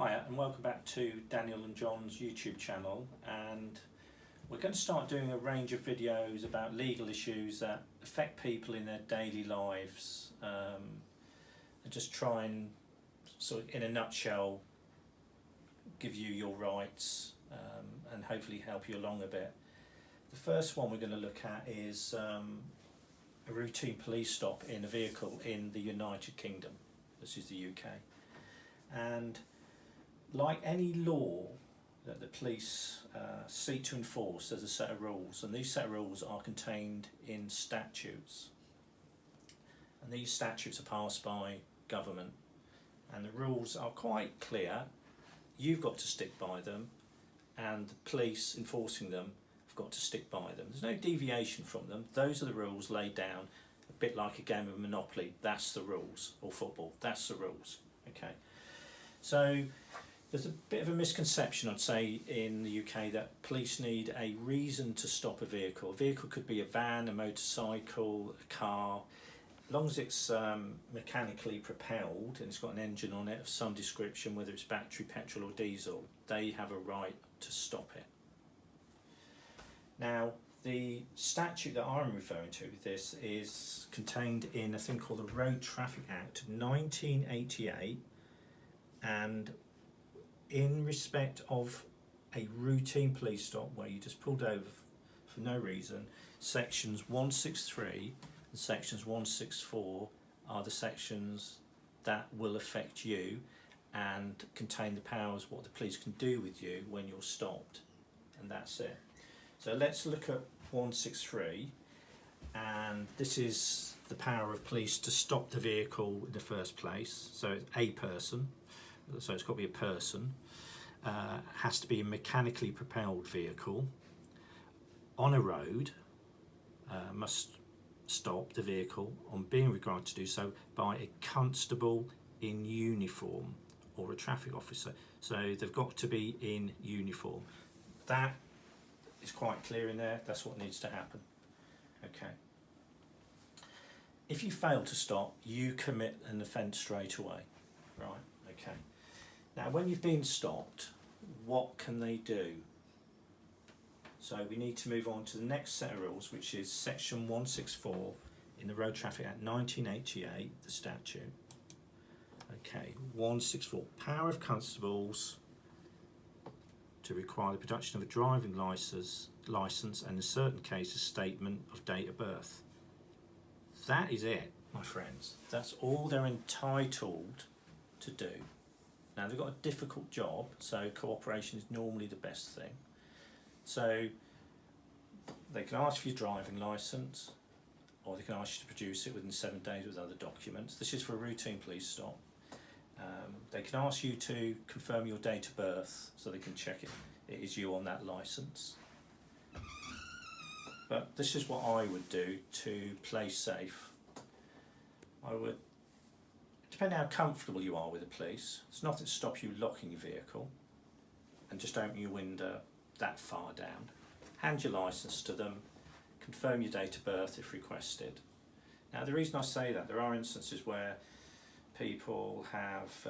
Hi, and welcome back to Daniel and John's YouTube channel, and we're going to start doing a range of videos about legal issues that affect people in their daily lives, and just try and sort of in a nutshell give you your rights, and hopefully help you along a bit. The first one we're going to look at is a routine police stop in a vehicle in the United Kingdom. This is the UK, and like any law that the police seek to enforce, there's a set of rules, and these set of rules are contained in statutes, and these statutes are passed by government, and the rules are quite clear. You've got to stick by them, and the police enforcing them have got to stick by them. There's no deviation from them. Those are the rules laid down, a bit like a game of Monopoly. That's the rules, or football. That's the rules. Okay, so there's a bit of a misconception, I'd say, in the UK that police need a reason to stop a vehicle. A vehicle could be a van, a motorcycle, a car. As long as it's mechanically propelled and it's got an engine on it of some description, whether it's battery, petrol or diesel, they have a right to stop it. Now, the statute that I'm referring to with this is contained in a thing called the Road Traffic Act of 1988, and in respect of a routine police stop where you just pulled over for no reason, sections 163 and sections 164 are the sections that will affect you and contain the powers what the police can do with you when you're stopped, and that's it. So let's look at 163, and this is the power of police to stop the vehicle in the first place. So it's a person, so it's got to be a person, has to be a mechanically propelled vehicle, on a road, must stop the vehicle on being required to do so by a constable in uniform or a traffic officer. So they've got to be in uniform. That is quite clear in there. That's what needs to happen. Okay. If you fail to stop, you commit an offence straight away. Right, okay. Now, when you've been stopped, what can they do? So we need to move on to the next set of rules, which is section 164 in the Road Traffic Act 1988, the statute. Okay, 164, power of constables to require the production of a driving licence and in certain cases statement of date of birth. That is it, my friends. That's all they're entitled to do. Now, they've got a difficult job, so cooperation is normally the best thing. So they can ask for your driving licence, or they can ask you to produce it within 7 days with other documents. This is for a routine police stop. They can ask you to confirm your date of birth, so they can check it is you on that licence. But this is what I would do to play safe. I would, depending how comfortable you are with the police, there's nothing to stop you locking your vehicle and just opening your window that far down. Hand your licence to them, confirm your date of birth if requested. Now, the reason I say that, there are instances where people have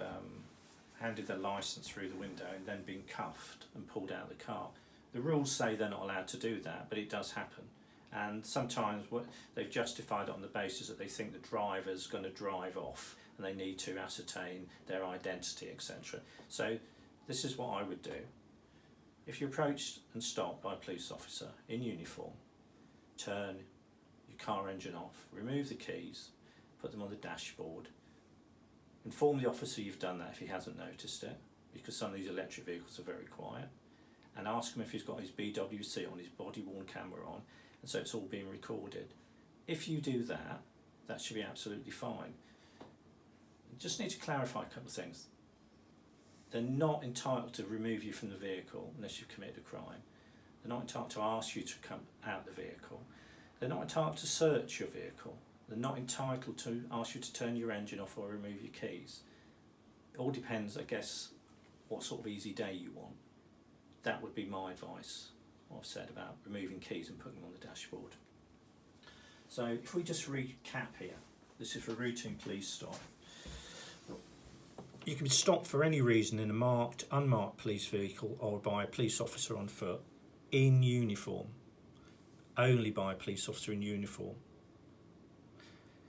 handed their licence through the window and then been cuffed and pulled out of the car. The rules say they're not allowed to do that, but it does happen. And sometimes they've justified it on the basis that they think the driver's going to drive off and they need to ascertain their identity, etc. So this is what I would do. If you're approached and stopped by a police officer in uniform, turn your car engine off, remove the keys, put them on the dashboard, inform the officer you've done that if he hasn't noticed it, because some of these electric vehicles are very quiet, and ask him if he's got his BWC on, his body-worn camera on, and so it's all being recorded. If you do that, that should be absolutely fine. Just need to clarify a couple of things. They're not entitled to remove you from the vehicle unless you've committed a crime. They're not entitled to ask you to come out of the vehicle. They're not entitled to search your vehicle. They're not entitled to ask you to turn your engine off or remove your keys. It all depends, I guess, what sort of easy day you want. That would be my advice, what I've said about removing keys and putting them on the dashboard. So if we just recap here, this is for routine police stop. You can be stopped for any reason in a marked, unmarked police vehicle or by a police officer on foot in uniform. Only by a police officer in uniform.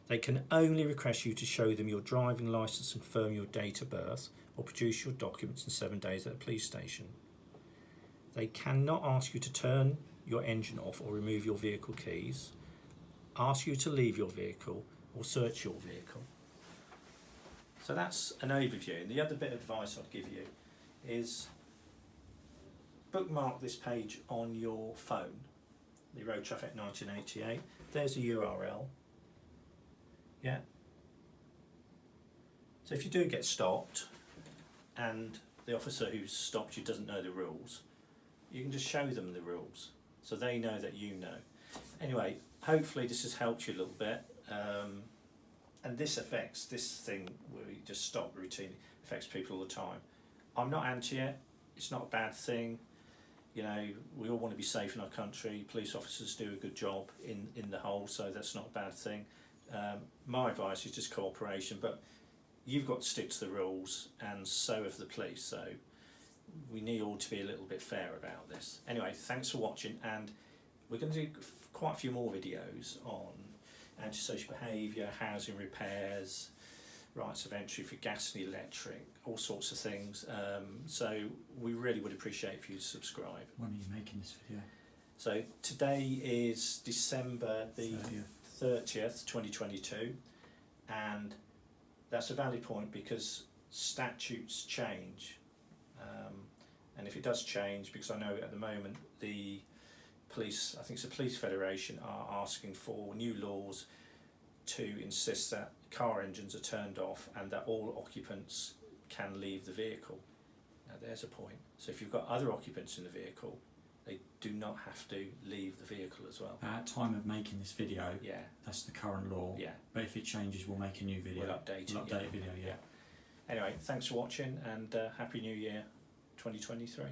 They can only request you to show them your driving licence and confirm your date of birth or produce your documents in 7 days at a police station. They cannot ask you to turn your engine off or remove your vehicle keys, ask you to leave your vehicle or search your vehicle. So that's an overview. And the other bit of advice I'd give you is bookmark this page on your phone, the Road Traffic 1988. There's a URL. Yeah. So if you do get stopped and the officer who's stopped you doesn't know the rules, you can just show them the rules so they know that you know. Anyway, hopefully this has helped you a little bit. And this thing where we just stop routine affects people all the time. I'm not anti it. It's not a bad thing. You know, we all want to be safe in our country. Police officers do a good job in the whole, so that's not a bad thing. My advice is just cooperation, but you've got to stick to the rules, and so have the police. So we need all to be a little bit fair about this. Anyway, thanks for watching, and we're going to do quite a few more videos on antisocial behaviour, housing repairs, rights of entry for gas and electric, all sorts of things. So we really would appreciate if you subscribe. When are you making this video? So today is December the 30th, 2022, and that's a valid point because statutes change. And if it does change, because I know at the moment the police, I think it's the Police Federation, are asking for new laws to insist that car engines are turned off and that all occupants can leave the vehicle. Now there's a point. So if you've got other occupants in the vehicle, they do not have to leave the vehicle as well. At time of making this video, yeah, that's the current law. Yeah. But if it changes, we'll make a new video. We'll update it. We'll update a video, yeah. Anyway, thanks for watching, and Happy New Year 2023.